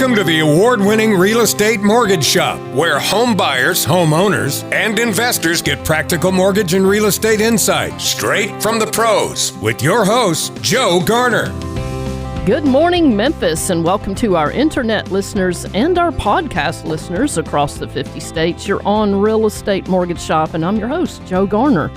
Welcome to the award-winning Real Estate Mortgage Shop, where home buyers, homeowners, and investors get practical mortgage and real estate insight straight from the pros with your host, Joe Garner. Good morning, Memphis, and welcome to our internet listeners and our podcast listeners across the 50 states. You're on Real Estate Mortgage Shop, and I'm your host, Joe Garner.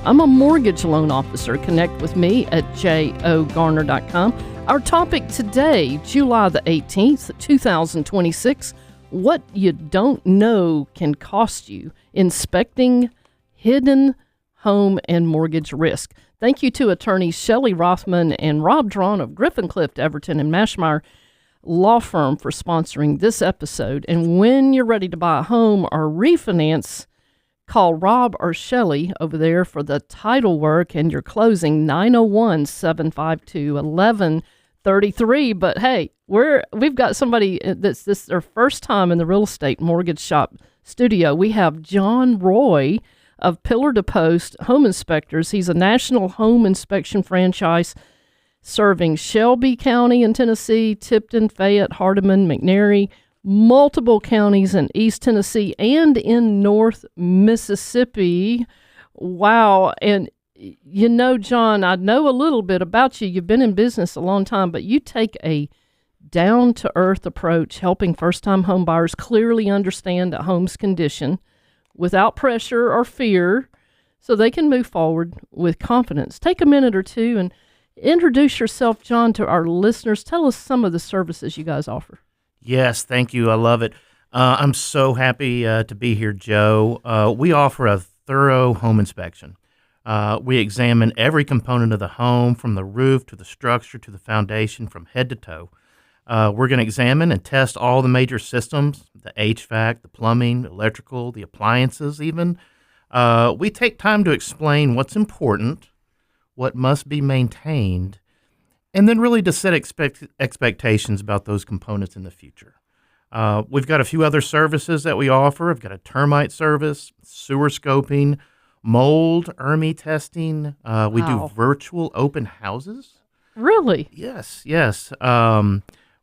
I'm a mortgage loan officer. Connect with me at jogarner.com. Our topic today, July the 18th, 2026, what you don't know can cost you: inspecting hidden home and mortgage risk. Thank you to attorneys Shelley Rothman and Rob Drawn of Griffin Clift, Everton, and Mashmeyer Law Firm for sponsoring this episode. And when you're ready to buy a home or refinance, call Rob or Shelley over there for the title work and your closing, 901-752-1133. But hey, we've got somebody that's this their first time in the Real Estate Mortgage Shop studio. We have John Roy of Pillar to Post Home Inspectors. He's a national home inspection franchise serving Shelby County in Tennessee, Tipton, Fayette, Hardeman, McNairy, multiple counties in East Tennessee and in North Mississippi. Wow. And you know, John, I know a little bit about you. You've been in business a long time, but you take a down-to-earth approach, helping first-time home buyers clearly understand a home's condition without pressure or fear so they can move forward with confidence. Take a minute or two and introduce yourself, John, to our listeners. Tell us some of the services you guys offer. Yes, thank you. I love it. I'm so happy to be here, Joe. We offer a thorough home inspection. We examine every component of the home, from the roof to the structure to the foundation, from head to toe. We're going to examine and test all the major systems, the HVAC, the plumbing, the electrical, the appliances even. We take time to explain what's important, what must be maintained, and then really to set expectations about those components in the future. We've got a few other services that we offer. We've got a termite service, sewer scoping, mold, ERMI testing. We do virtual open houses. Really? Yes.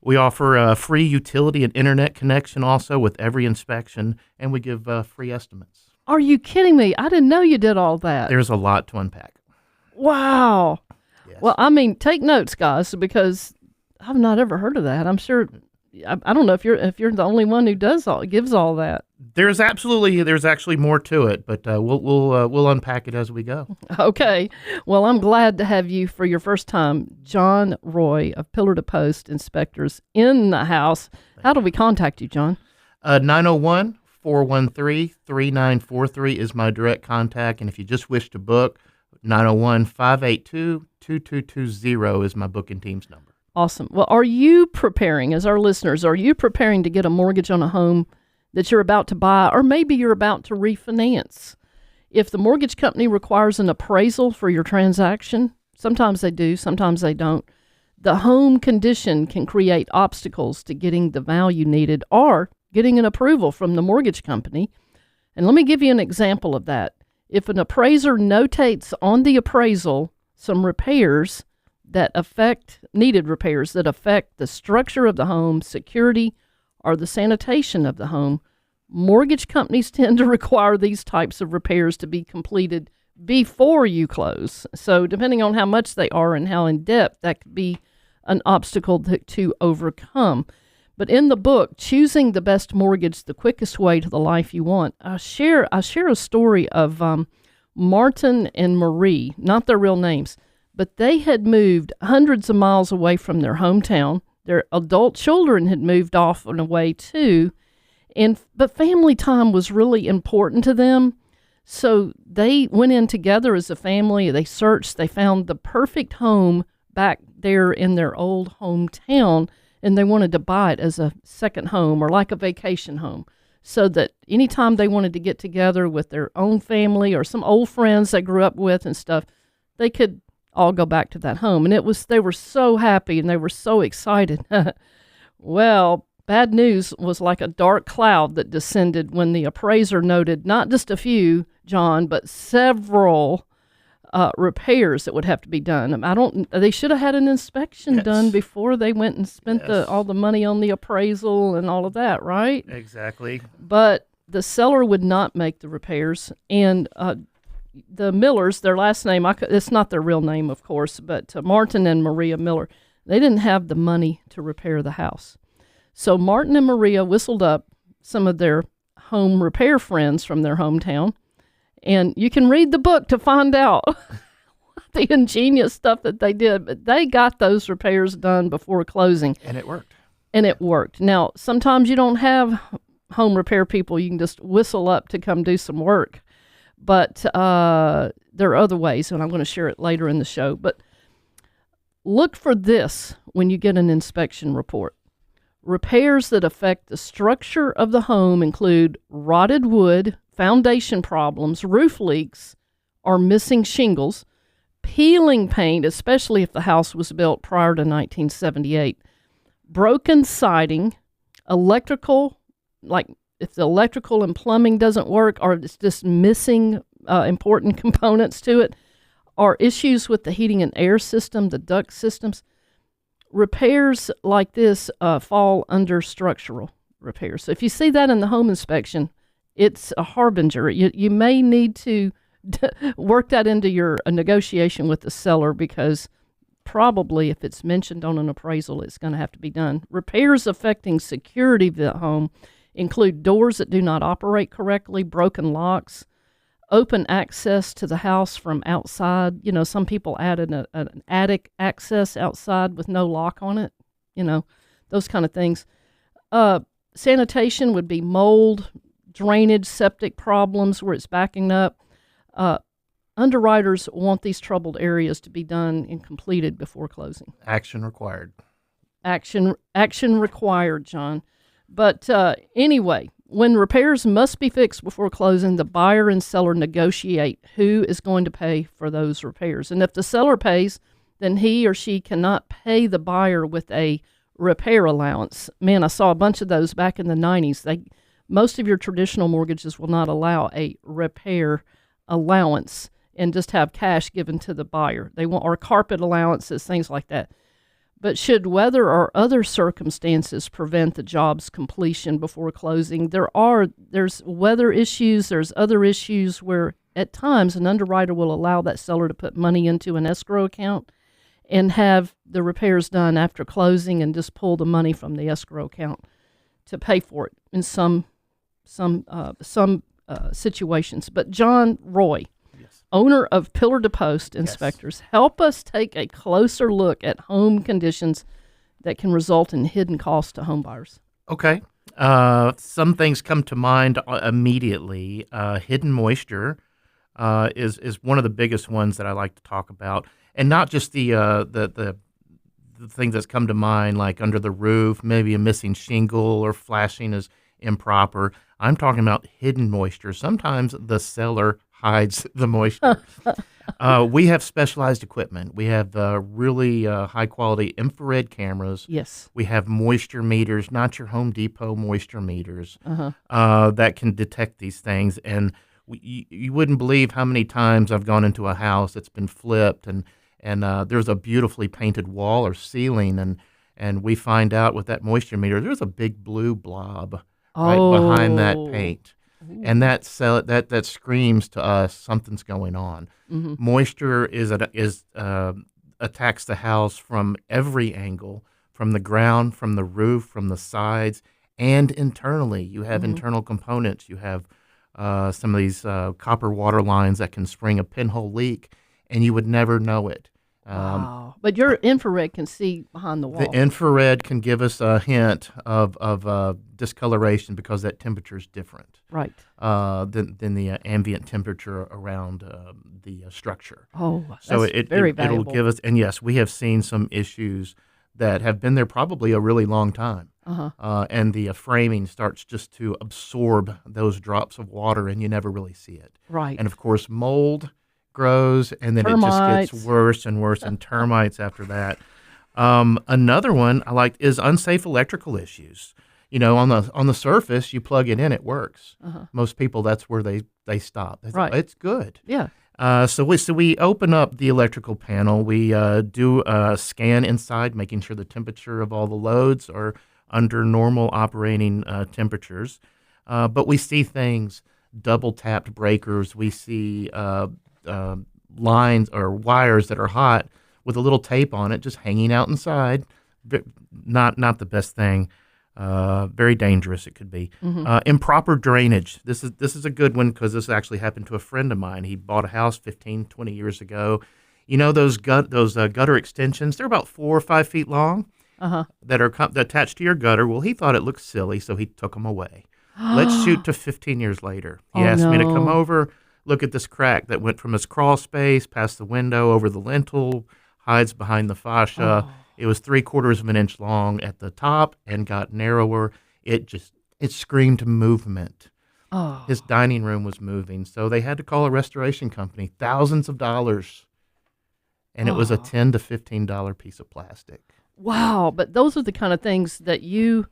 We offer a free utility and internet connection also with every inspection, and we give free estimates. Are you kidding me? I didn't know you did all that. There's a lot to unpack. Wow. Yes. Well, I mean, take notes, guys, because I've not ever heard of that. I'm sure, I don't know if you're the only one who gives all that. There's actually more to it, but we'll unpack it as we go. Okay. Well, I'm glad to have you for your first time, John Roy of Pillar to Post Inspectors in the house. How do we contact you, John? 901-413-3943 is my direct contact, and if you just wish to book, 901-582-2220 is my booking team's number. Awesome. Well, are you preparing, as our listeners, to get a mortgage on a home that you're about to buy, or maybe you're about to refinance? If the mortgage company requires an appraisal for your transaction, sometimes they do, sometimes they don't, the home condition can create obstacles to getting the value needed or getting an approval from the mortgage company. And let me give you an example of that. If an appraiser notates on the appraisal some needed repairs that affect the structure of the home, security, or the sanitation of the home, mortgage companies tend to require these types of repairs to be completed before you close. So depending on how much they are and how in depth, that could be an obstacle to overcome. But in the book, Choosing the Best Mortgage, the Quickest Way to the Life You Want, I share a story of Martin and Marie, not their real names, but they had moved hundreds of miles away from their hometown. Their adult children had moved off and away too, but family time was really important to them. So they went in together as a family. They searched. They found the perfect home back there in their old hometown, and they wanted to buy it as a second home or like a vacation home, so that anytime they wanted to get together with their own family or some old friends they grew up with and stuff, they could all go back to that home. And they were so happy and they were so excited. Well, bad news was like a dark cloud that descended when the appraiser noted not just a few, John, but several repairs that would have to be done. They should have had an inspection done before they went and spent all the money on the appraisal and all of that, right? Exactly. But the seller would not make the repairs, and the Millers, their last name, it's not their real name, of course, but Martin and Maria Miller, they didn't have the money to repair the house. So Martin and Maria whistled up some of their home repair friends from their hometown, and you can read the book to find out the ingenious stuff that they did, but they got those repairs done before closing. And it worked. Now, sometimes you don't have home repair people you can just whistle up to come do some work, but there are other ways, and I'm going to share it later in the show. But look for this when you get an inspection report. Repairs that affect the structure of the home include rotted wood, foundation problems, roof leaks, or missing shingles, peeling paint, especially if the house was built prior to 1978, broken siding, electrical, like if the electrical and plumbing doesn't work or it's just missing important components to it, or issues with the heating and air system, the duct systems. Repairs like this fall under structural repairs. So if you see that in the home inspection, it's a harbinger. You may need to work that into your negotiation with the seller, because probably if it's mentioned on an appraisal, it's going to have to be done. Repairs affecting security of the home include doors that do not operate correctly, broken locks, open access to the house from outside. You know, some people added an attic access outside with no lock on it, those kind of things. Sanitation would be mold, drainage, septic problems where it's backing up. Underwriters want these troubled areas to be done and completed before closing. Action required. Action required, John. But anyway, when repairs must be fixed before closing, the buyer and seller negotiate who is going to pay for those repairs. And if the seller pays, then he or she cannot pay the buyer with a repair allowance. Man, I saw a bunch of those back in the 90s. Most of your traditional mortgages will not allow a repair allowance and just have cash given to the buyer. They want, or carpet allowances, things like that. But should weather or other circumstances prevent the job's completion before closing, there's weather issues, there's other issues where at times an underwriter will allow that seller to put money into an escrow account and have the repairs done after closing and just pull the money from the escrow account to pay for it in some situations. But John Roy, owner of Pillar to Post Inspectors, help us take a closer look at home conditions that can result in hidden costs to home buyers. Okay. Some things come to mind immediately. Hidden moisture is one of the biggest ones that I like to talk about, and not just the things that's come to mind, like under the roof, maybe a missing shingle or flashing is improper. I'm talking about hidden moisture. Sometimes the seller hides the moisture. We have specialized equipment. We have really high-quality infrared cameras. Yes. We have moisture meters, not your Home Depot moisture meters, that can detect these things. And you wouldn't believe how many times I've gone into a house that's been flipped, and there's a beautifully painted wall or ceiling, and we find out with that moisture meter, there's a big blue blob right behind that paint. And that screams to us something's going on. Mm-hmm. Moisture attacks the house from every angle, from the ground, from the roof, from the sides, and internally. You have internal components. You have some of these copper water lines that can spring a pinhole leak, and you would never know it. Wow. But your infrared can see behind the wall. The infrared can give us a hint of discoloration because that temperature is different, right? Than the ambient temperature around the structure. Oh, that's so very valuable. It'll give us, and yes, we have seen some issues that have been there probably a really long time. And the framing starts just to absorb those drops of water, and you never really see it. Right. And of course, mold grows, and then termites. It just gets worse and worse, and termites after that. Another one I like is unsafe electrical issues. On the surface, you plug it in, it works. Most people, that's where they stop. They say, right. It's good. Yeah. So we open up the electrical panel. We do a scan inside, making sure the temperature of all the loads are under normal operating temperatures. But we see things, double tapped breakers. We see lines or wires that are hot with a little tape on it, just hanging out inside. Not the best thing. Very dangerous it could be. Improper drainage. This is a good one because this actually happened to a friend of mine. He bought a house 15, 20 years ago. You know those gutter extensions? They're about 4 or 5 feet long that are attached to your gutter. Well, he thought it looked silly, so he took them away. Let's shoot to 15 years later. He asked me to come over, look at this crack that went from his crawl space past the window over the lintel, hides behind the fascia. It was 3/4 of an inch long at the top and got narrower. It screamed movement. His dining room was moving, so they had to call a restoration company, thousands of dollars, and it was a $10 to $15 piece of plastic. Wow, but those are the kind of things that you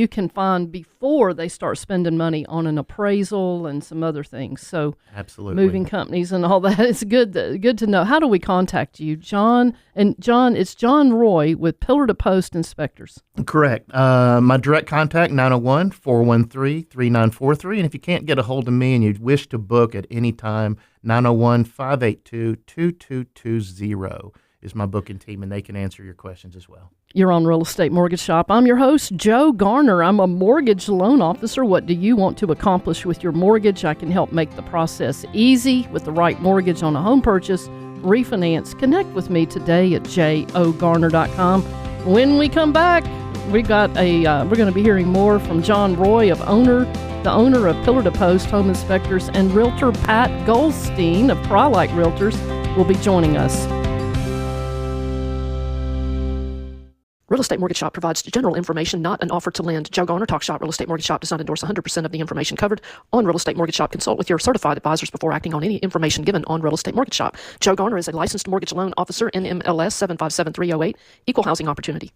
can find before they start spending money on an appraisal and some other things. So absolutely, moving companies and all that. It's good to know. How do we contact you, John? And John, it's John Roy with Pillar to Post Inspectors. Correct. My direct contact, 901-413-3943. And if you can't get a hold of me and you wish to book at any time, 901-582-2220 is my booking team, and they can answer your questions as well. You're on Real Estate Mortgage Shop. I'm your host, Joe Garner. I'm a mortgage loan officer. What do you want to accomplish with your mortgage? I can help make the process easy with the right mortgage on a home purchase, refinance. Connect with me today at jogarner.com. When we come back, we're going to be hearing more from John Roy, the owner of Pillar to Post Home Inspectors, and Realtor Pat Goldstein of Crye-Leike Realtors will be joining us. Real Estate Mortgage Shop provides general information, not an offer to lend. Joe Garner, Talk Shop Real Estate Mortgage Shop does not endorse 100% of the information covered on Real Estate Mortgage Shop. Consult with your certified advisors before acting on any information given on Real Estate Mortgage Shop. Joe Garner is a licensed mortgage loan officer, NMLS 757308, Equal Housing Opportunity.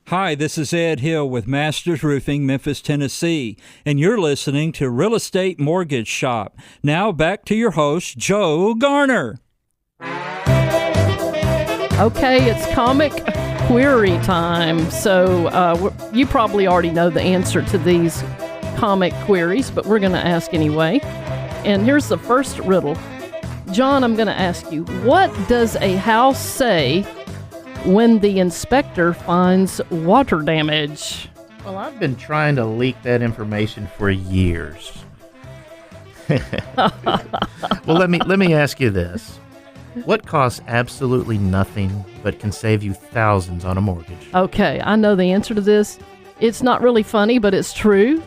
Hi, this is Ed Hill with Masters Roofing, Memphis, Tennessee, and you're listening to Real Estate Mortgage Shop. Now back to your host, Joe Garner. Okay, it's comic query time. So you probably already know the answer to these comic queries, but we're going to ask anyway. And here's the first riddle. John, I'm going to ask you, what does a house say when the inspector finds water damage? Well, I've been trying to leak that information for years. Well, let me ask you this. What costs absolutely nothing but can save you thousands on a mortgage? Okay, I know the answer to this. It's not really funny, but it's true.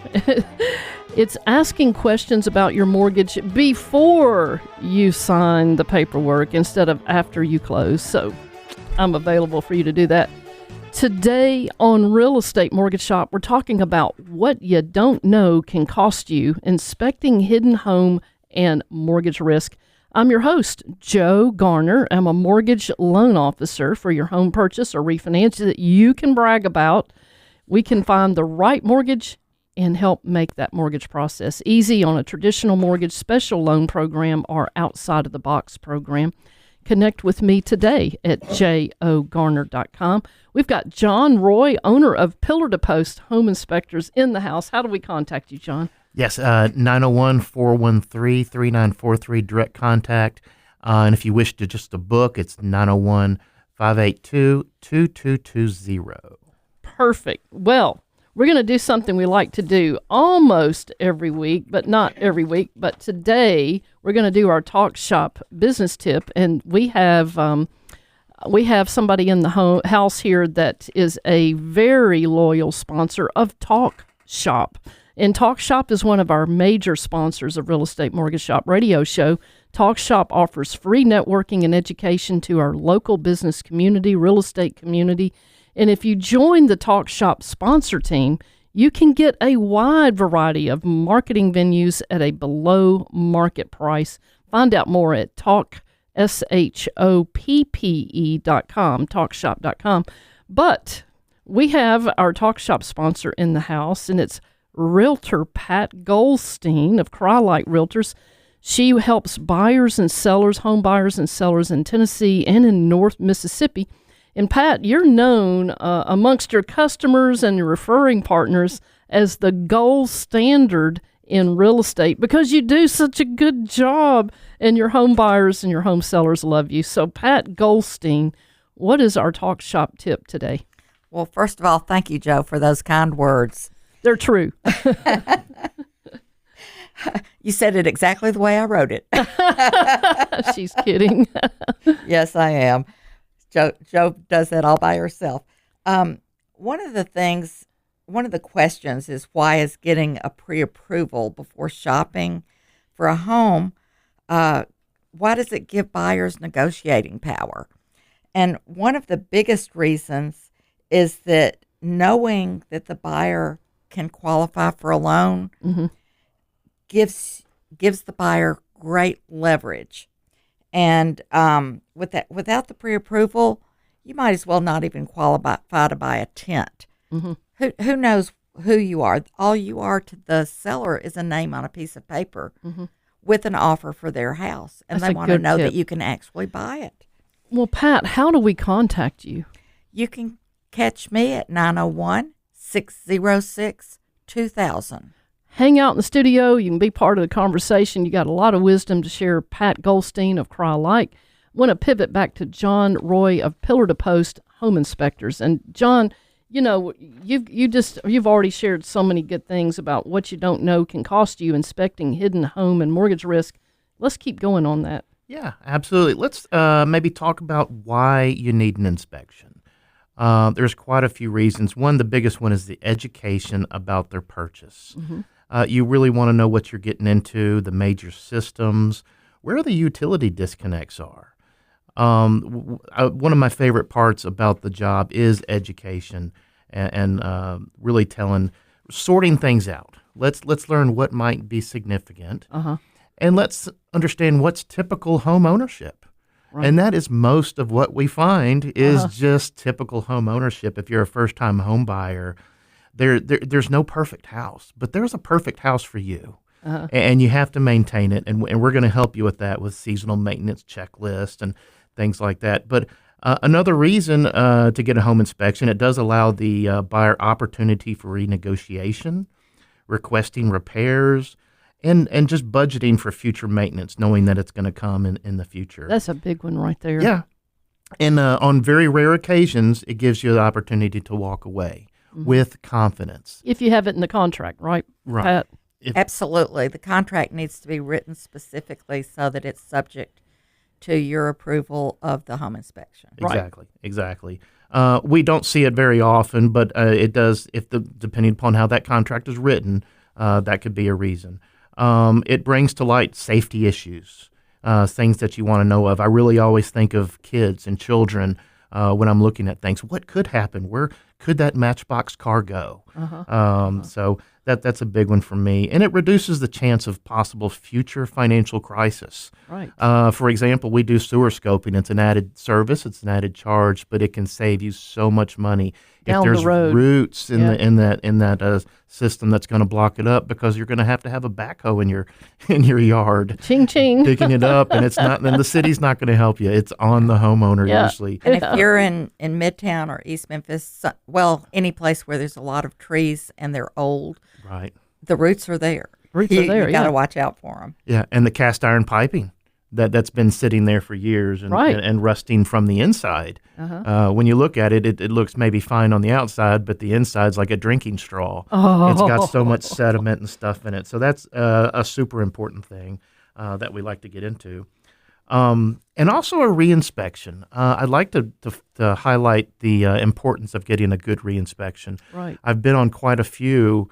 It's asking questions about your mortgage before you sign the paperwork instead of after you close. So I'm available for you to do that. Today on Real Estate Mortgage Shop, we're talking about what you don't know can cost you inspecting hidden home and mortgage risk. I'm your host, Joe Garner. I'm a mortgage loan officer for your home purchase or refinance that you can brag about. We can find the right mortgage and help make that mortgage process easy on a traditional mortgage, special loan program, or outside of the box program. Connect with me today at jogarner.com. We've got John Roy, owner of Pillar to Post Home Inspectors, in the house. How do we contact you, John? Yes, 901-413-3943, direct contact. And if you wish to just a book, it's 901-582-2220. Perfect. Well, we're going to do something we like to do almost every week, but not every week. But today, we're going to do our Talk Shop business tip. And we have somebody in the house here that is a very loyal sponsor of Talk Shop. And Talk Shop is one of our major sponsors of Real Estate Mortgage Shop radio show. Talk Shop offers free networking and education to our local business community, real estate community. And if you join the Talk Shop sponsor team, you can get a wide variety of marketing venues at a below market price. Find out more at talkshoppe.com, talkshop.com. But we have our Talk Shop sponsor in the house, and it's Realtor Pat Goldstein of Crye-Leike Realtors. She helps buyers and sellers, home buyers and sellers in Tennessee and in North Mississippi. And Pat, you're known amongst your customers and your referring partners as the gold standard in real estate because you do such a good job and your home buyers and your home sellers love you. So Pat Goldstein, what is our talk shop tip today? Well, first of all, thank you, Joe, for those kind words. They're true. You said it exactly the way I wrote it. She's kidding. Yes, I am. Joe does that all by herself. One of the questions is why is getting a pre-approval before shopping for a home, why does it give buyers negotiating power? And one of the biggest reasons is that knowing that the buyer can qualify for a loan gives the buyer great leverage. And without the pre-approval, you might as well not even qualify to buy a tent. Who knows who you are? All you are to the seller is a name on a piece of paper with an offer for their house. And That's they want to know tip. that you can actually buy it. Well, Pat, how do we contact you? You can catch me at 901-606-2000. Hang out in the studio. You can be part of the conversation. You got a lot of wisdom to share. Pat Goldstein of Crye-Leike. Want to pivot back to John Roy of Pillar to Post Home Inspectors. And John, you know, you've already shared so many good things about what you don't know can cost you inspecting hidden home and mortgage risk. Let's keep going on that. Yeah, absolutely. Let's maybe talk about why you need an inspection. There's quite a few reasons. One, the biggest one is the education about their purchase. You really want to know what you're getting into, the major systems, where the utility disconnects are. One of my favorite parts about the job is education and really sorting things out. Let's learn what might be significant, and let's understand what's typical home ownership. Right. And that is most of what we find is just typical home ownership. If you're a first-time home buyer, there's no perfect house, but there's a perfect house for you. And you have to maintain it, and we're going to help you with that with seasonal maintenance checklist and things like that. But another reason to get a home inspection, it does allow the buyer opportunity for renegotiation, requesting repairs, and just budgeting for future maintenance, knowing that it's going to come in the future. That's a big one right there. Yeah. And on very rare occasions, it gives you the opportunity to walk away with confidence. If you have it in the contract, right, Pat? Absolutely. The contract needs to be written specifically so that it's subject to your approval of the home inspection. Exactly. We don't see it very often, but it does, depending upon how that contract is written, that could be a reason. It brings to light safety issues, things that you want to know of. I really always think of kids and children when I'm looking at things. What could happen? Where could that Matchbox car go? So that's a big one for me. And it reduces the chance of possible future financial crisis. Right. For example, we do sewer scoping. It's an added service. It's an added charge, but it can save you so much money Down if there's the road. roots in that system that's going to block it up, because you're going to have a backhoe in your yard, Ching ching, digging it up, and it's not. And the city's not going to help you. It's on the homeowner usually. And if you're in Midtown or East Memphis, well, any place where there's a lot of trees and they're old, right? The roots are there. You got to watch out for them. Yeah, and the cast iron piping that's been sitting there for years and rusting from the inside. When you look at it, it looks maybe fine on the outside, but the inside's like a drinking straw. It's got so much sediment and stuff in it. So that's a super important thing that we like to get into. And also a reinspection. I'd like to highlight the importance of getting a good reinspection. Right. I've been on quite a few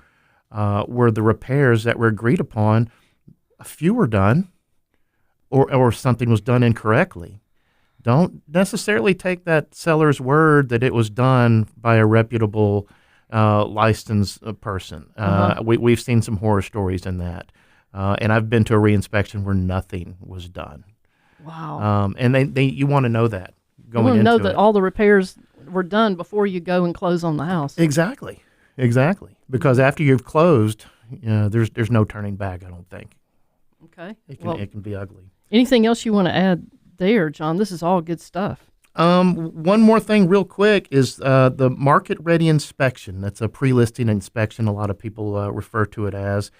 where the repairs that were agreed upon, a few were done, or something was done incorrectly. Don't necessarily take that seller's word that it was done by a reputable licensed person. We've seen some horror stories in that. And I've been to a reinspection where nothing was done. Wow. And you want to know that going into it. You want to know that all the repairs were done before you go and close on the house. Exactly. Because after you've closed, there's no turning back, I don't think. Okay. It can be ugly. Anything else you want to add there, John? This is all good stuff. One more thing real quick is the market-ready inspection. That's a pre-listing inspection, a lot of people refer to it as.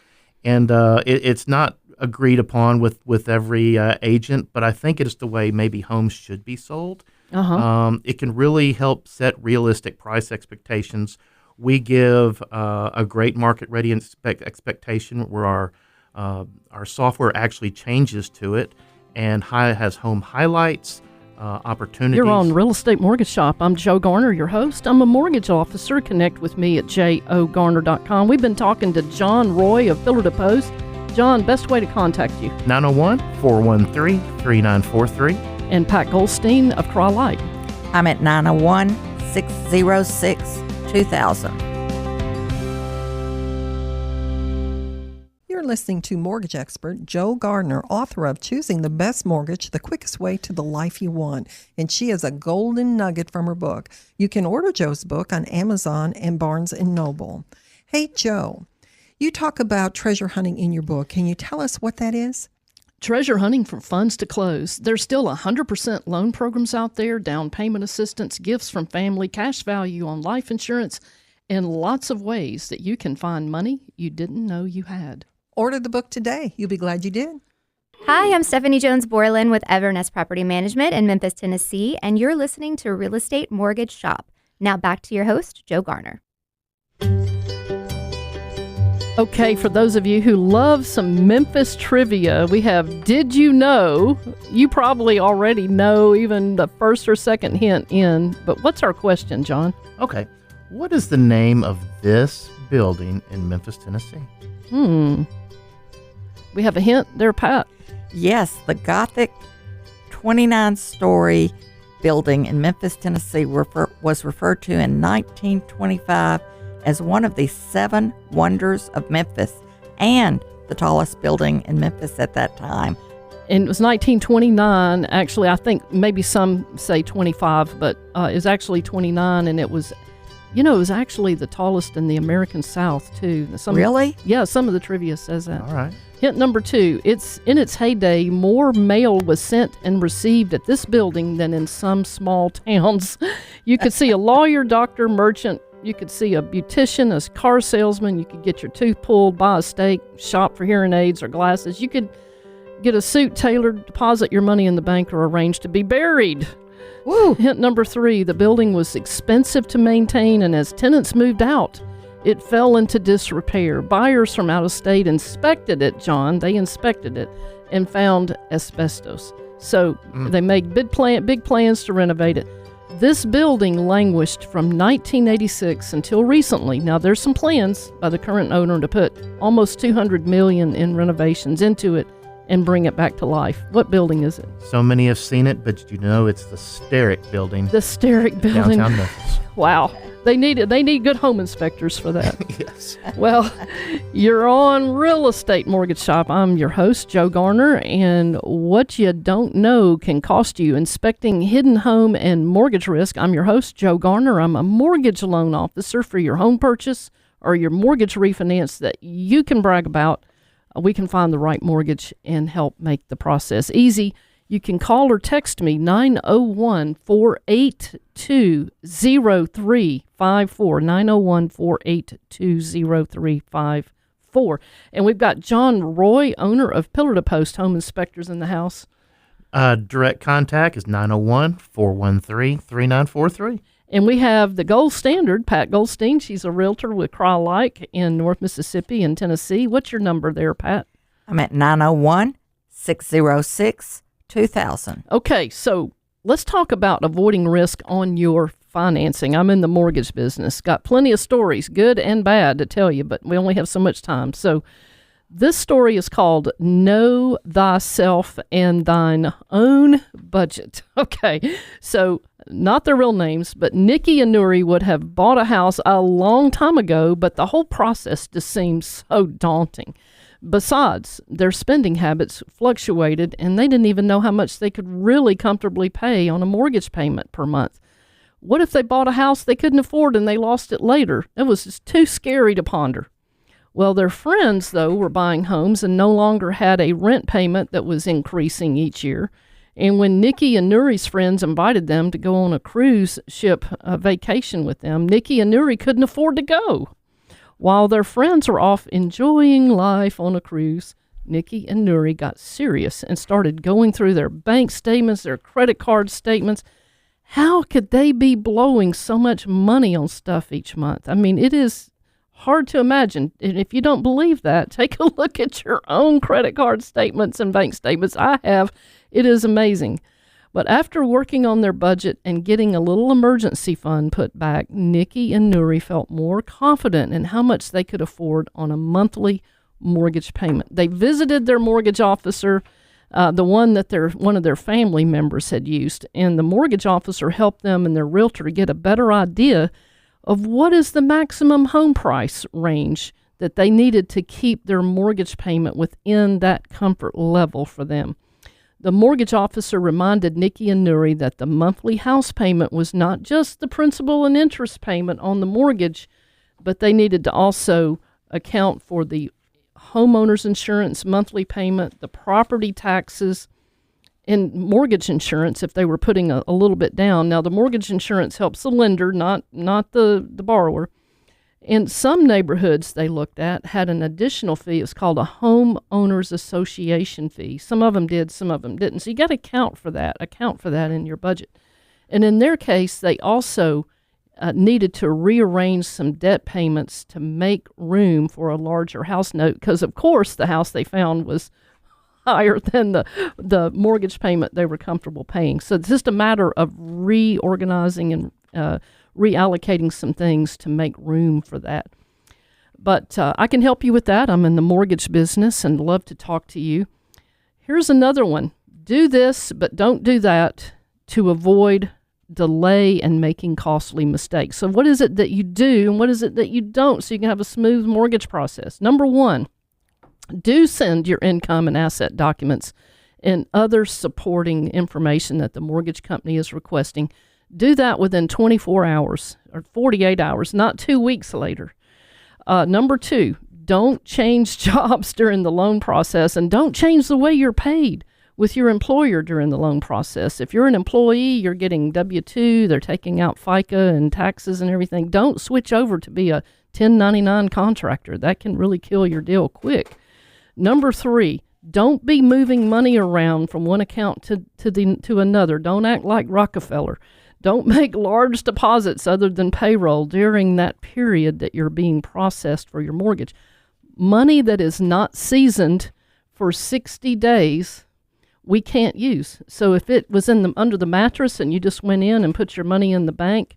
And it's not agreed upon with every agent, but I think it is the way maybe homes should be sold. It can really help set realistic price expectations. We give a great market-ready expectation where our software actually changes to it and has home highlights, opportunities. You're on Real Estate Mortgage Shop. I'm Joe Garner, your host. I'm a mortgage officer. Connect with me at jogarner.com. We've been talking to John Roy of Pillar to Post. John, best way to contact you? 901-413-3943. And Pat Goldstein of Crye-Leike. I'm at 901-606-2000. You're listening to mortgage expert Joe Gardner, author of Choosing the Best Mortgage, The Quickest Way to the Life You Want. And she has a golden nugget from her book. You can order Joe's book on Amazon and Barnes & Noble. Hey, Joe, you talk about treasure hunting in your book. Can you tell us what that is? Treasure hunting from funds to close. There's still 100% loan programs out there, down payment assistance, gifts from family, cash value on life insurance, and lots of ways that you can find money you didn't know you had. Order the book today. You'll be glad you did. Hi, I'm Stephanie Jones-Borland with Evernest Property Management in Memphis, Tennessee, and you're listening to Real Estate Mortgage Shop. Now back to your host, Joe Garner. Okay, for those of you who love some Memphis trivia, we have Did You Know? You probably already know even the first or second hint in, but what's our question, John? Okay. What is the name of this building in Memphis, Tennessee? We have a hint there, Pat. Yes, the Gothic 29-story building in Memphis, Tennessee was referred to in 1925 as one of the 7 wonders of Memphis and the tallest building in Memphis at that time. And it was 1929. Actually, I think maybe some say 25, but it was actually 29, and it was actually the tallest in the American South, too. Really? Yeah, some of the trivia says that. All right. Hint number 2, it's in its heyday, more mail was sent and received at this building than in some small towns. You could see a lawyer, doctor, merchant. You could see a beautician, a car salesman. You could get your tooth pulled, buy a steak, shop for hearing aids or glasses. You could get a suit tailored, deposit your money in the bank, or arrange to be buried. Woo! Hint number 3, the building was expensive to maintain, and as tenants moved out, it fell into disrepair. Buyers from out of state inspected it, John. They inspected it and found asbestos. So they made big plans to renovate it. This building languished from 1986 until recently. Now, there's some plans by the current owner to put almost $200 million in renovations into it and bring it back to life. What building is it? So many have seen it, but you know it's the Steric building. The Steric building. Downtown Memphis. Wow. They need good home inspectors for that. Yes. Well, you're on Real Estate Mortgage Shop. I'm your host, Joe Garner, and what you don't know can cost you. Inspecting hidden home and mortgage risk. I'm your host, Joe Garner. I'm a mortgage loan officer for your home purchase or your mortgage refinance that you can brag about. We can find the right mortgage and help make the process easy. You can call or text me 901-482-0354, 901-482-0354. And we've got John Roy, owner of Pillar to Post Home Inspectors, in the house. Direct contact is 901-413-3943. And we have the gold standard, Pat Goldstein. She's a realtor with Crye-Leike in North Mississippi and Tennessee. What's your number there, Pat? I'm at 901-606-2000. Okay, so let's talk about avoiding risk on your financing. I'm in the mortgage business. Got plenty of stories, good and bad, to tell you, but we only have so much time. So this story is called Know Thyself and Thine Own Budget. Okay, so not their real names, but Nikki and Nuri would have bought a house a long time ago, but the whole process just seems so daunting. Besides, their spending habits fluctuated, and they didn't even know how much they could really comfortably pay on a mortgage payment per month. What if they bought a house they couldn't afford and they lost it later? It was just too scary to ponder. Well, their friends, though, were buying homes and no longer had a rent payment that was increasing each year. And when Nikki and Nuri's friends invited them to go on a cruise ship vacation with them, Nikki and Nuri couldn't afford to go. While their friends were off enjoying life on a cruise, Nikki and Nuri got serious and started going through their bank statements, their credit card statements. How could they be blowing so much money on stuff each month? I mean, it is hard to imagine. And if you don't believe that, take a look at your own credit card statements and bank statements. I have. It is amazing. But after working on their budget and getting a little emergency fund put back, Nikki and Nuri felt more confident in how much they could afford on a monthly mortgage payment. They visited their mortgage officer, the one that one of their family members had used, and the mortgage officer helped them and their realtor get a better idea of what is the maximum home price range that they needed to keep their mortgage payment within that comfort level for them. The mortgage officer reminded Nikki and Nuri that the monthly house payment was not just the principal and interest payment on the mortgage, but they needed to also account for the homeowner's insurance monthly payment, the property taxes, and mortgage insurance if they were putting a little bit down. Now, the mortgage insurance helps the lender, not the borrower. In some neighborhoods they looked at had an additional fee. It's called a homeowners association fee. Some of them did, some of them didn't. So you got to account for that in your budget. And in their case, they also needed to rearrange some debt payments to make room for a larger house note because, of course, the house they found was higher than the mortgage payment they were comfortable paying. So it's just a matter of reorganizing and reallocating some things to make room for that. But I can help you with that. I'm in the mortgage business and love to talk to you. Here's another one. Do this, but don't do that to avoid delay and making costly mistakes. So what is it that you do and what is it that you don't so you can have a smooth mortgage process? Number one, do send your income and asset documents and other supporting information that the mortgage company is requesting. Do that within 24 hours or 48 hours, not 2 weeks later. Number two, don't change jobs during the loan process and don't change the way you're paid with your employer during the loan process. If you're an employee, you're getting W-2, they're taking out FICA and taxes and everything. Don't switch over to be a 1099 contractor. That can really kill your deal quick. Number three, don't be moving money around from one account to another. Don't act like Rockefeller. Don't make large deposits other than payroll during that period that you're being processed for your mortgage. Money that is not seasoned for 60 days, we can't use. So if it was under the mattress and you just went in and put your money in the bank,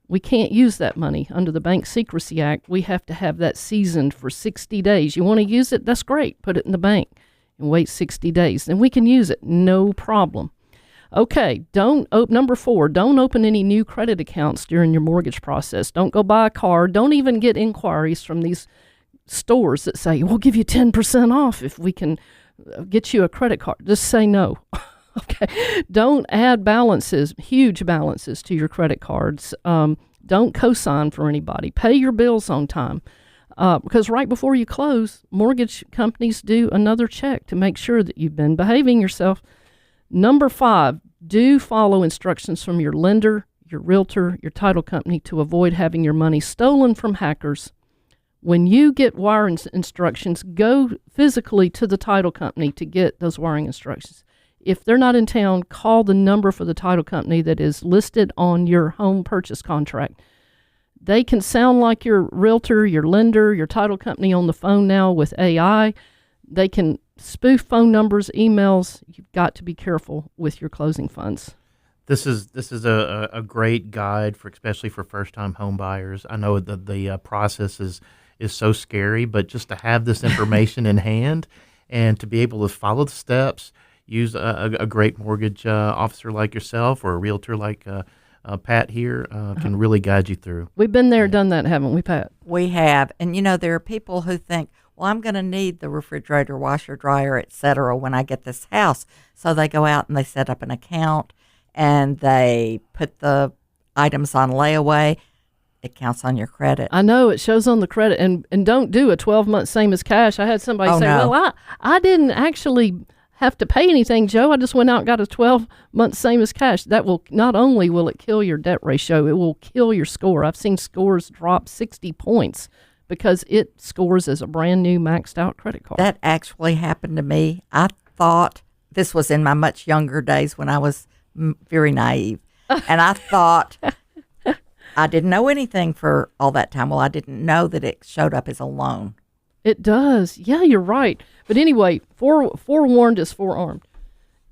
we can't use that money. Under the Bank Secrecy Act, we have to have that seasoned for 60 days. You want to use it? That's great. Put it in the bank and wait 60 days. Then we can use it. No problem. Okay, number four, don't open any new credit accounts during your mortgage process. Don't go buy a car. Don't even get inquiries from these stores that say, we'll give you 10% off if we can get you a credit card. Just say no. Okay. Don't add huge balances to your credit cards. Don't co-sign for anybody. Pay your bills on time. Because right before you close, mortgage companies do another check to make sure that you've been behaving yourself. Number five, do follow instructions from your lender, your realtor, your title company to avoid having your money stolen from hackers. When you get wire instructions, go physically to the title company to get those wiring instructions. If they're not in town, call the number for the title company that is listed on your home purchase contract. They can sound like your realtor, your lender, your title company on the phone now with AI. They can spoof phone numbers, emails. You've got to be careful with your closing funds. This is a great guide especially for first-time home buyers. I know that the process is so scary, but just to have this information in hand and to be able to follow the steps, use a great mortgage officer like yourself or a realtor like Pat here can really guide you through. We've been there, done that, haven't we, Pat? We have. And, there are people who think, well, I'm going to need the refrigerator, washer, dryer, et cetera, when I get this house. So they go out and they set up an account and they put the items on layaway. it counts on your credit. I know it shows on the credit, and don't do a 12-month same as cash. I had somebody say, no. well, I didn't actually have to pay anything, Joe. I just went out and got a 12-month same as cash. That will not only will it kill your debt ratio, it will kill your score. I've seen scores drop 60 points because it scores as a brand new maxed out credit card. That actually happened to me. I thought this was in my much younger days when I was very naive. And I thought I didn't know anything for all that time. Well, I didn't know that it showed up as a loan. It does. Yeah, you're right. But anyway, forewarned is forearmed.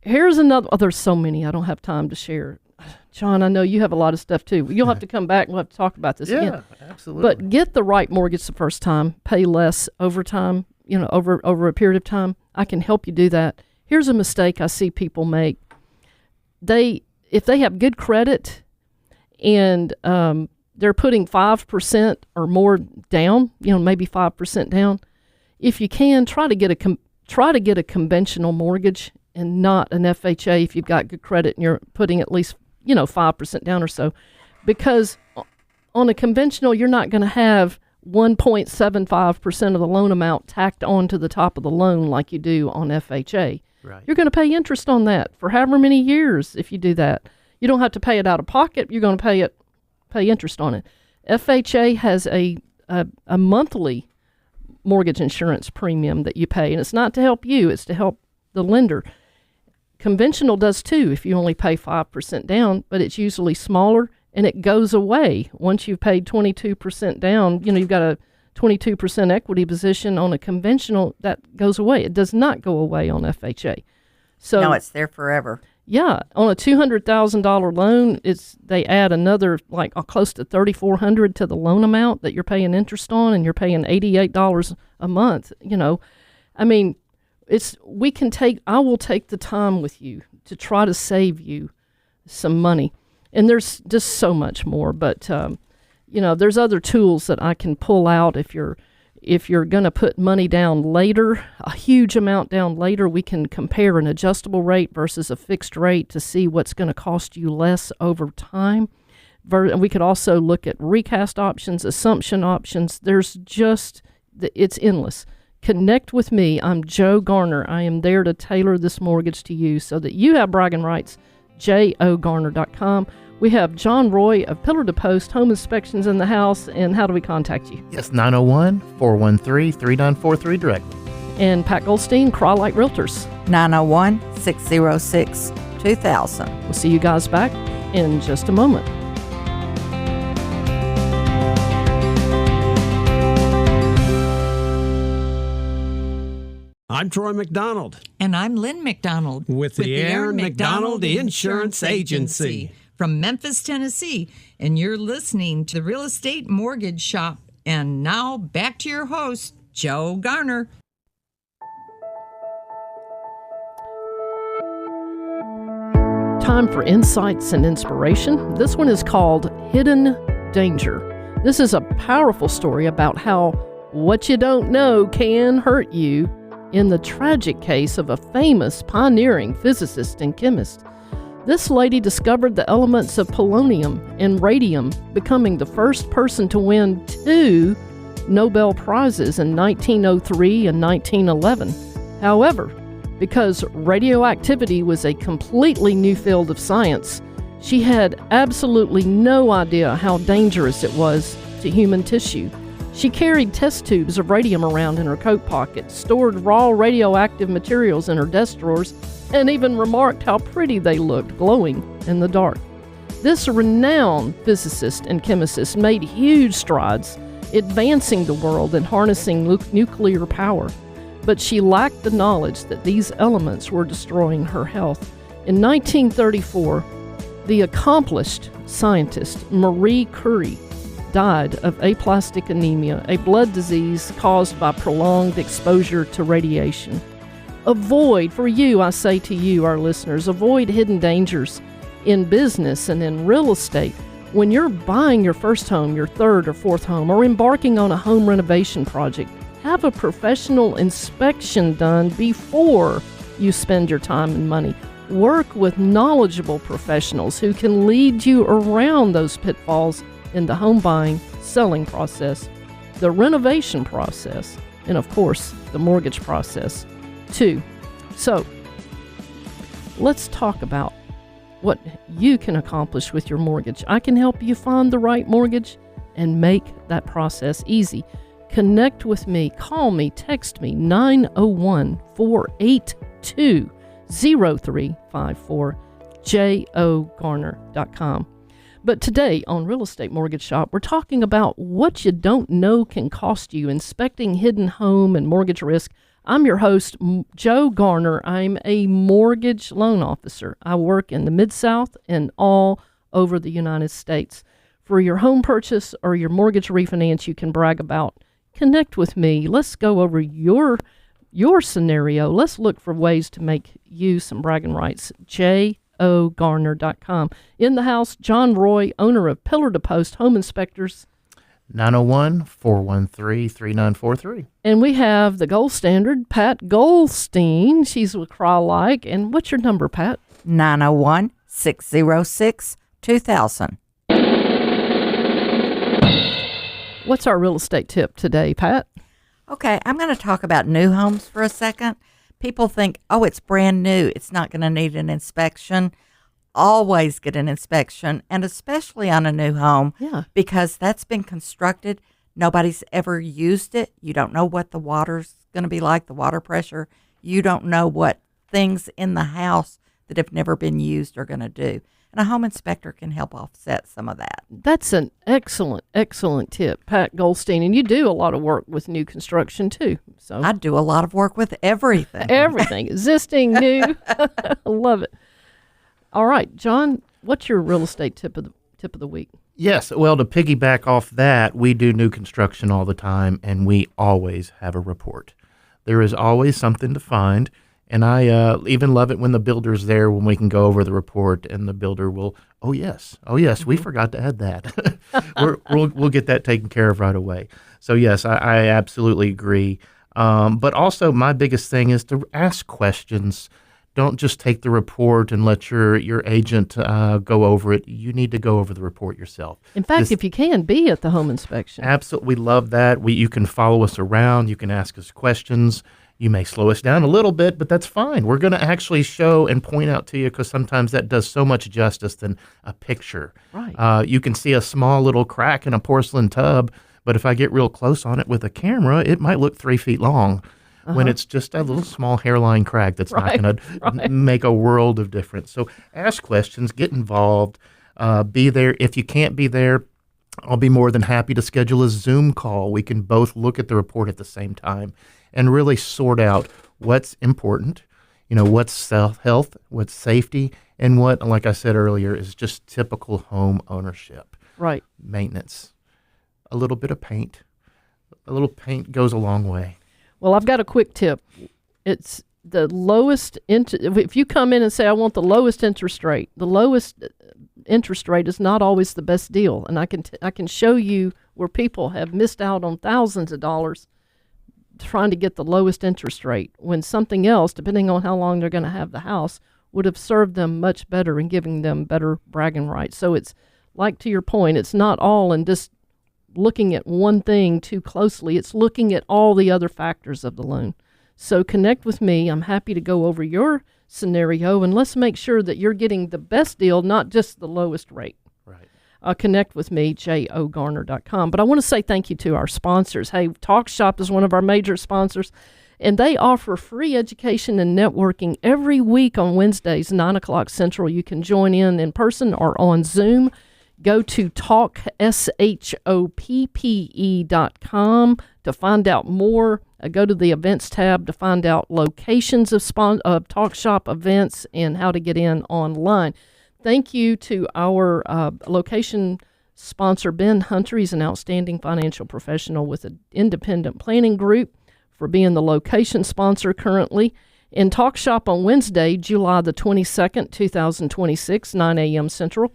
Here's another. Oh, there's so many. I don't have time to share. John, I know you have a lot of stuff too. You'll have to come back. We'll have to talk about this again. Yeah, absolutely. But get the right mortgage the first time. Pay less over time, over a period of time. I can help you do that. Here's a mistake I see people make. If they have good credit and they're putting 5% or more down, maybe 5% down. If you can, try to get a conventional mortgage and not an FHA if you've got good credit and you're putting at least 5% down or so, because on a conventional you're not going to have 1.75% of the loan amount tacked on to the top of the loan like you do on FHA. Right. You're going to pay interest on that for however many years. If you do that, you don't have to pay it out of pocket. You're going to pay interest on it. FHA has a monthly mortgage insurance premium that you pay, and it's not to help you, it's to help the lender. Conventional does too if you only pay 5% down, but it's usually smaller and it goes away once you've paid 22% down. You've got a 22% equity position on a conventional, that goes away. It does not go away on FHA. So No, it's there forever. Yeah, on a $200,000 loan, they add another close to $3,400 to the loan amount that you're paying interest on, and you're paying $88 a month. I mean, I will take the time with you to try to save you some money, and there's just so much more. But there's other tools that I can pull out if you're going to put money down later, a huge amount down later. We can compare an adjustable rate versus a fixed rate to see what's going to cost you less over time. We could also look at recast options, assumption options. It's endless. Connect with me. I'm Joe Garner. I am there to tailor this mortgage to you so that you have bragging rights. JOGarner.com. We have John Roy of Pillar to Post Home Inspections in the house. And how do we contact you? Yes, 901-413-3943 directly. And Pat Goldstein, Crye-Leike Realtors. 901-606-2000. We'll see you guys back in just a moment. I'm Troy McDonald. And I'm Lynn McDonald. With the Aaron McDonald Insurance Agency. From Memphis, Tennessee. And you're listening to the Real Estate Mortgage Shop. And now back to your host, Joe Garner. Time for insights and inspiration. This one is called Hidden Danger. This is a powerful story about how what you don't know can hurt you in the tragic case of a famous pioneering physicist and chemist. This lady discovered the elements of polonium and radium, becoming the first person to win 2 Nobel Prizes in 1903 and 1911. However, because radioactivity was a completely new field of science, she had absolutely no idea how dangerous it was to human tissue. She carried test tubes of radium around in her coat pocket, stored raw radioactive materials in her desk drawers, and even remarked how pretty they looked glowing in the dark. This renowned physicist and chemist made huge strides advancing the world and harnessing nuclear power, but she lacked the knowledge that these elements were destroying her health. In 1934, the accomplished scientist Marie Curie died of aplastic anemia, a blood disease caused by prolonged exposure to radiation. Avoid, for you, I say to you, our listeners, avoid hidden dangers in business and in real estate. When you're buying your first home, your third or fourth home, or embarking on a home renovation project, have a professional inspection done before you spend your time and money. Work with knowledgeable professionals who can lead you around those pitfalls in the home buying, selling process, the renovation process, and of course, the mortgage process too. So, let's talk about what you can accomplish with your mortgage. I can help you find the right mortgage and make that process easy. Connect with me, call me, text me, 901-482-0354, jogarner.com. But today on Real Estate Mortgage Shop, we're talking about what you don't know can cost you, inspecting hidden home and mortgage risk. I'm your host, Joe Garner. I'm a mortgage loan officer. I work in the Mid-South and all over the United States. For your home purchase or your mortgage refinance you can brag about, connect with me. Let's go over your scenario. Let's look for ways to make you some bragging rights. jogarner.com. In the house, John Roy, owner of Pillar to Post Home Inspectors. 901-413-3943. And we have the gold standard, Pat Goldstein. She's with Crye-Leike. And what's your number, Pat? 901-606-2000. What's our real estate tip today, Pat? Okay, I'm going to talk about new homes for a second. People think, oh, it's brand new, it's not going to need an inspection. Always get an inspection, and especially on a new home, because that's been constructed. Nobody's ever used it. You don't know what the water's going to be like, the water pressure. You don't know what things in the house that have never been used are going to do. And a home inspector can help offset some of that. That's an excellent tip, Pat Goldstein. And you do a lot of work with new construction, too. So I do a lot of work with everything. Everything, existing, new. I love it. All right, John, what's your real estate tip of the week? Yes, well, to piggyback off that, we do new construction all the time, and we always have a report. There is always something to find. And I even love it when the builder's there, when we can go over the report and the builder will, oh yes, we forgot to add that. We'll get that taken care of right away. So yes, I absolutely agree. But also my biggest thing is to ask questions. Don't just take the report and let your agent go over it. You need to go over the report yourself. In fact, if you can, be at the home inspection. Absolutely, we love that. You can follow us around. You can ask us questions. You may slow us down a little bit, but that's fine. We're going to actually show and point out to you, because sometimes that does so much justice than a picture. Right. You can see a small little crack in a porcelain tub, but if I get real close on it with a camera, it might look 3 feet long when it's just a little small hairline crack that's not going to make a world of difference. So ask questions, get involved, be there. If you can't be there, I'll be more than happy to schedule a Zoom call. We can both look at the report at the same time and really sort out what's important, what's self-health, what's safety, and what, like I said earlier, is just typical home ownership. Right. Maintenance. A little bit of paint. A little paint goes a long way. Well, I've got a quick tip. It's the lowest, if you come in and say, I want the lowest interest rate, the lowest interest rate is not always the best deal. And I can show you where people have missed out on thousands of dollars trying to get the lowest interest rate when something else, depending on how long they're going to have the house, would have served them much better and giving them better bragging rights. So it's like, to your point, it's not all in just looking at one thing too closely. It's looking at all the other factors of the loan. So connect with me. I'm happy to go over your scenario, and let's make sure that you're getting the best deal, not just the lowest rate. Right. Connect with me, jogarner.com. But I want to say thank you to our sponsors. Hey, Talk Shop is one of our major sponsors, and they offer free education and networking every week on Wednesdays, 9 o'clock Central. You can join in person or on Zoom. Go to talkshoppe.com to find out more. Go to the events tab to find out locations of Talk Shop events and how to get in online. Thank you to our location sponsor, Ben Hunter. He's an outstanding financial professional with an independent planning group, for being the location sponsor currently. In Talk Shop on Wednesday, July the 22nd, 2026, 9 a.m. Central,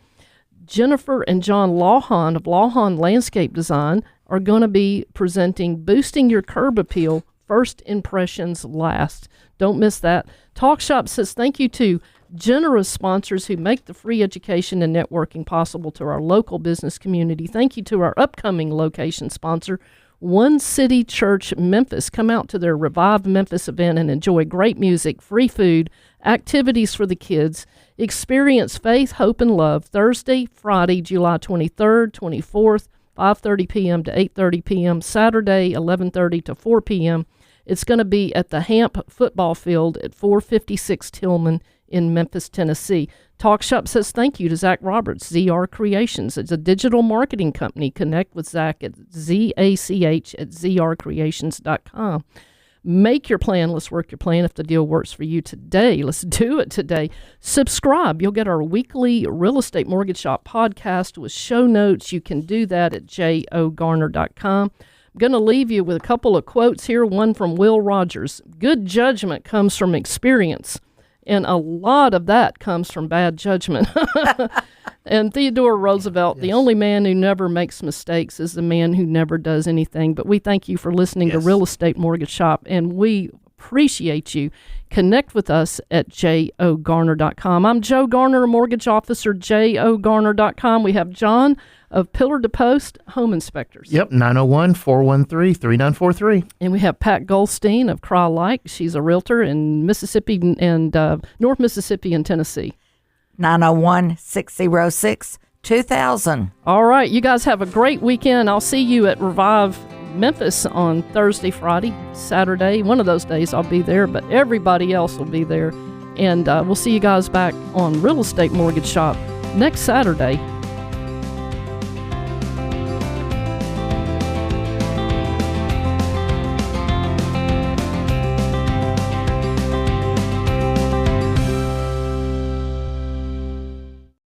Jennifer and John Lawhon of Lawhon Landscape Design are going to be presenting Boosting Your Curb Appeal, First Impressions Last. Don't miss that. Talk Shop says thank you to generous sponsors who make the free education and networking possible to our local business community. Thank you to our upcoming location sponsor, One City Church Memphis. Come out to their Revive Memphis event and enjoy great music, free food, activities for the kids. Experience faith, hope, and love Thursday, Friday, July 23rd, 24th, 5:30 p.m. to 8:30 p.m., Saturday, 11:30 to 4 p.m. It's going to be at the Hamp football field at 456 Tillman in Memphis, Tennessee. Talk Shop says thank you to Zach Roberts, ZR Creations. It's a digital marketing company. Connect with Zach at zach@zrcreations.com. Make your plan. Let's work your plan. If the deal works for you today, let's do it today. Subscribe. You'll get our weekly Real Estate Mortgage Shop podcast with show notes. You can do that at jogarner.com. I'm going to leave you with a couple of quotes here. One from Will Rogers. Good judgment comes from experience, and a lot of that comes from bad judgment. And Theodore Roosevelt, the only man who never makes mistakes is the man who never does anything. But we thank you for listening to Real Estate Mortgage Shop, and we appreciate you. Connect with us at jogarner.com. I'm Joe Garner, a mortgage officer, jogarner.com. We have John of Pillar to Post Home Inspectors. Yep, 901-413-3943. And we have Pat Goldstein of Crye-Leike. She's a realtor in Mississippi and North Mississippi and Tennessee. 901-606-2000. All right, you guys have a great weekend. I'll see you at Revive Memphis on Thursday, Friday, Saturday. One of those days I'll be there, but everybody else will be there. And we'll see you guys back on Real Estate Mortgage Shop next Saturday